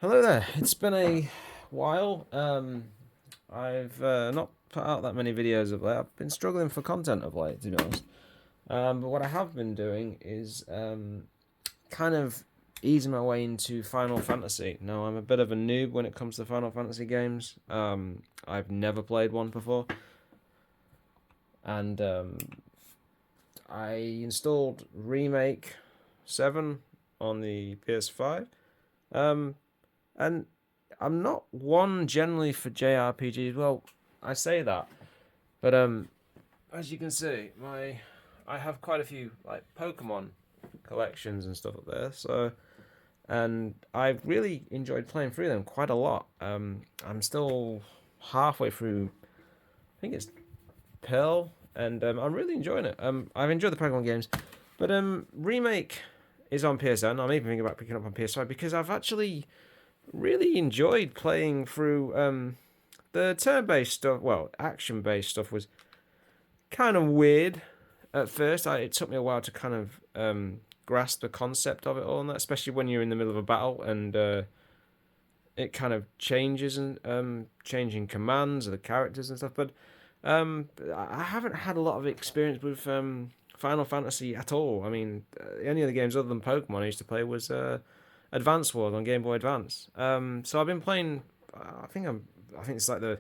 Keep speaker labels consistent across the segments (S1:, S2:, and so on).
S1: Hello there. It's been a while. I've not put out that many videos of late. I've been struggling for content of late, to be honest. But what I have been doing is kind of easing my way into Final Fantasy. Now, I'm a bit of a noob when it comes to Final Fantasy games. I've never played one before, and I installed Remake 7 on the PS5. Um, and I'm not one generally for JRPGs. Well, I say that, but as you can see, I have quite a few like Pokemon collections and stuff up there. So, and I've really enjoyed playing through them quite a lot. I'm still halfway through. I think it's Pearl, and I'm really enjoying it. I've enjoyed the Pokemon games, but Remake is on PSN. I'm even thinking about picking up on PS5 because I've actually really enjoyed playing through the turn-based stuff. Well, action-based stuff was kind of weird at first. It took me a while to kind of grasp the concept of it all, and that, especially when you're in the middle of a battle and it kind of changes and changing commands of the characters and stuff. But I haven't had a lot of experience with Final Fantasy at all. I mean, the only other games other than Pokemon I used to play was Advance Wars on Game Boy Advance. So I've been playing. I think it's like the.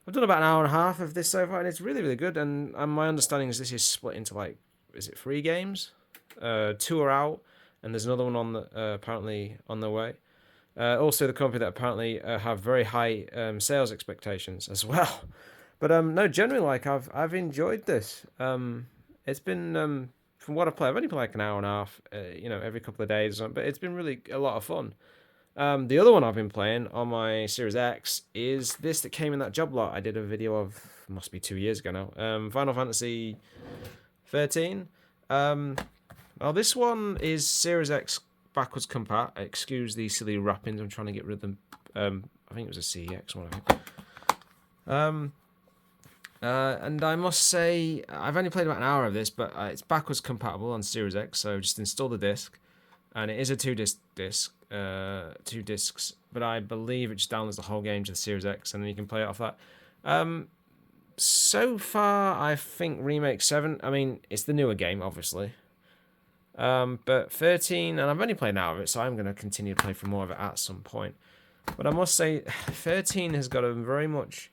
S1: I've done about an hour and a half of this so far, and it's really really good. And my understanding is this is split into like, is it 3 games? Two are out, and there's another one on the apparently on the way. Also, the company that apparently have very high sales expectations as well. But no, generally, like I've enjoyed this. It's been from what I play, I've only played like an hour and a half, every couple of days, but it's been really a lot of fun. The other one I've been playing on my Series X is this that came in that job lot I did a video of, must be 2 years ago now. Final Fantasy 13. Well, this one is Series X backwards compat. Excuse the silly wrappings. I'm trying to get rid of them. I think it was a CEX one. I think. Um, and I must say, I've only played about an hour of this, but it's backwards compatible on Series X. So just install the disc, and it is a two discs. 2 discs, but I believe it just downloads the whole game to the Series X, and then you can play it off that. So far, I think Remake 7. I mean, it's the newer game, obviously. But 13, and I've only played an hour of it, so I'm going to continue to play for more of it at some point. But I must say, 13 has got a very much.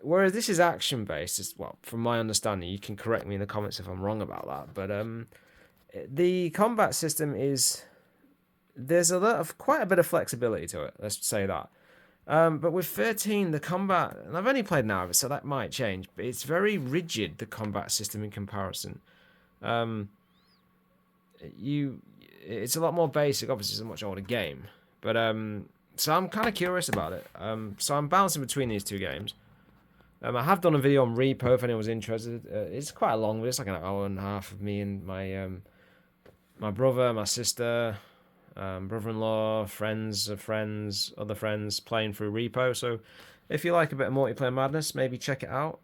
S1: Whereas this is action based, well, from my understanding, you can correct me in the comments if I'm wrong about that. But the combat system is, there's a lot of quite a bit of flexibility to it. Let's say that. But with 13, the combat, and I've only played an hour of it, so that might change. But it's very rigid, the combat system in comparison. Um, it's a lot more basic. Obviously, it's a much older game, but so I'm kind of curious about it. So I'm bouncing between these 2 games. I have done a video on Repo if anyone's interested. It's quite a long video. It's like an hour and a half of me and my brother, my sister, brother-in-law, friends of friends, other friends playing through Repo. So if you like a bit of multiplayer madness, maybe check it out.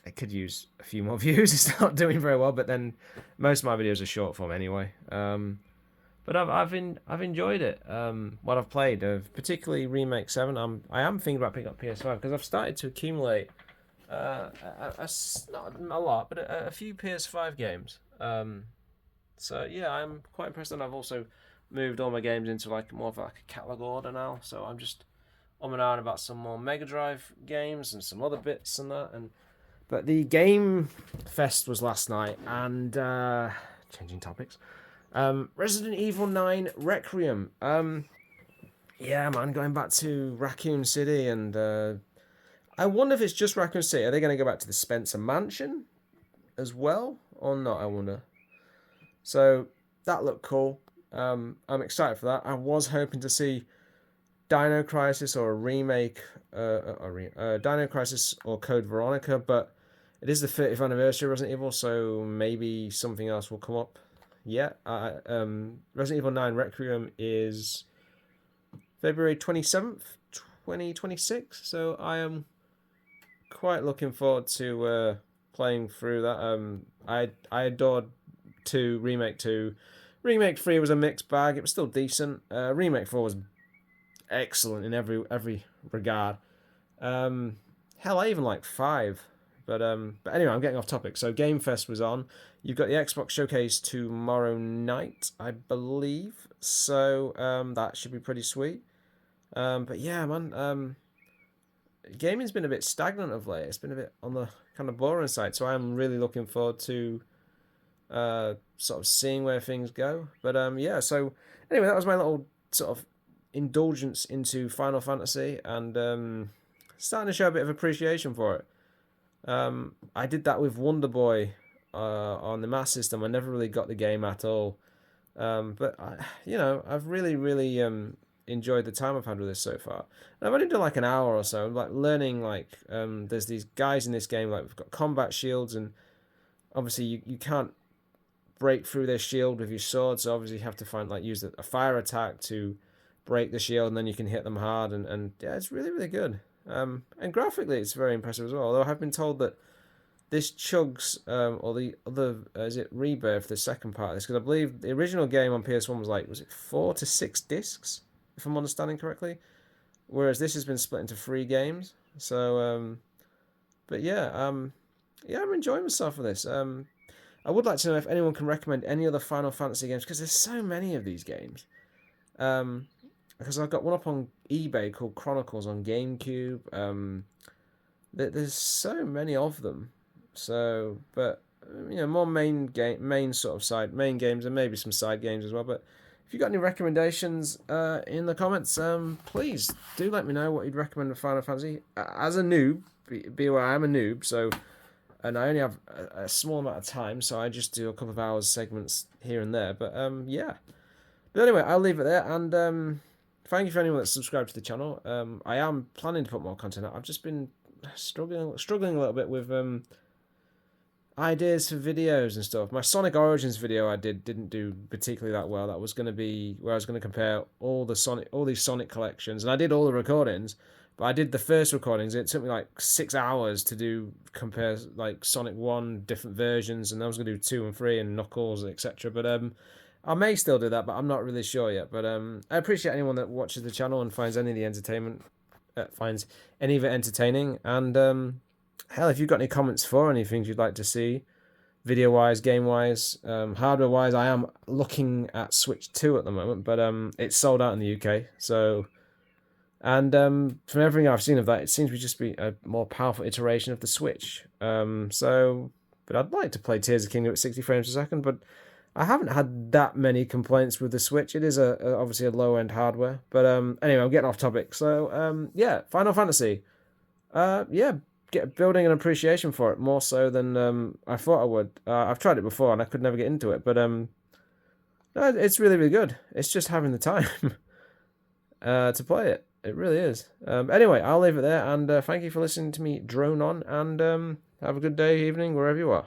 S1: It could use a few more views. It's not doing very well, but then most of my videos are short form anyway. But I've enjoyed it. What I've played, particularly Remake 7. I am thinking about picking up PS5 because I've started to accumulate not a lot, but a few PS5 games. So yeah, I'm quite impressed, and I've also moved all my games into like more of like a catalog order now. So I'm just and on about some more Mega Drive games and some other bits and that. And but the Game Fest was last night, and changing topics. Resident Evil 9 Requiem. Yeah, man, going back to Raccoon City, and I wonder if it's just Raccoon City. Are they going to go back to the Spencer Mansion as well, or not? I wonder. So that looked cool. I'm excited for that. I was hoping to see Dino Crisis or a remake, Dino Crisis or Code Veronica, but it is the 30th anniversary of Resident Evil, so maybe something else will come up. Yeah, Resident Evil 9 Requiem is February 27th, 2026, so I am quite looking forward to playing through that. I adored 2, Remake 2, Remake 3 was a mixed bag. It was still decent. Remake 4 was excellent in every regard. Hell, I even like 5. But anyway, I'm getting off topic. So GameFest was on. You've got the Xbox Showcase tomorrow night, I believe. So that should be pretty sweet. But yeah, man. Gaming's been a bit stagnant of late. It's been a bit on the kind of boring side. So I'm really looking forward to sort of seeing where things go. But yeah. So anyway, that was my little sort of indulgence into Final Fantasy and starting to show a bit of appreciation for it. I did that with Wonder Boy on the Master System. I never really got the game at all. But I've really enjoyed the time I've had with this so far. And I've only done like an hour or so, like learning like there's these guys in this game, like we've got combat shields, and obviously you can't break through their shield with your sword, so obviously you have to find like use a fire attack to break the shield, and then you can hit them hard, and yeah, it's really good. And graphically it's very impressive as well. Although I have been told that this chugs or the other is it Rebirth, the second part of this, because I believe the original game on PS1 was like, was it 4 to 6 discs, if I'm understanding correctly, whereas this has been split into 3 games. So but yeah, I'm enjoying myself with this. I would like to know if anyone can recommend any other Final Fantasy games, because there's so many of these games. Because I've got one up on eBay called Chronicles on GameCube. There's so many of them. So, but more main sort of main games, and maybe some side games as well. But if you got any recommendations in the comments, please do let me know what you'd recommend for Final Fantasy. As a noob, be aware I'm a noob, so and I only have a small amount of time, so I just do a couple of hours segments here and there. But yeah. But anyway, I'll leave it there, and thank you for anyone that's subscribed to the channel. I am planning to put more content out. I've just been struggling a little bit with ideas for videos and stuff. My Sonic Origins video I didn't do particularly that well. That was going to be where I was going to compare all these Sonic collections, and I did all the recordings. But I did the first recordings. It took me like 6 hours to compare like Sonic 1 different versions, and I was gonna do 2 and 3 and Knuckles, etc. But I may still do that, but I'm not really sure yet. But I appreciate anyone that watches the channel and finds any of the entertainment, finds any of it entertaining. And hell, if you've got any comments for anything you'd like to see, video wise, game wise, hardware wise, I am looking at Switch 2 at the moment, but it's sold out in the UK, so. And from everything I've seen of that, it seems to just be a more powerful iteration of the Switch. But I'd like to play Tears of the Kingdom at 60 frames a second, but I haven't had that many complaints with the Switch. It is obviously a low-end hardware. But anyway, I'm getting off topic. So yeah, Final Fantasy. Yeah, building an appreciation for it more so than I thought I would. I've tried it before and I could never get into it, but no, it's really good. It's just having the time to play it. It really is. Anyway, I'll leave it there, and thank you for listening to me drone on, and have a good day, evening, wherever you are.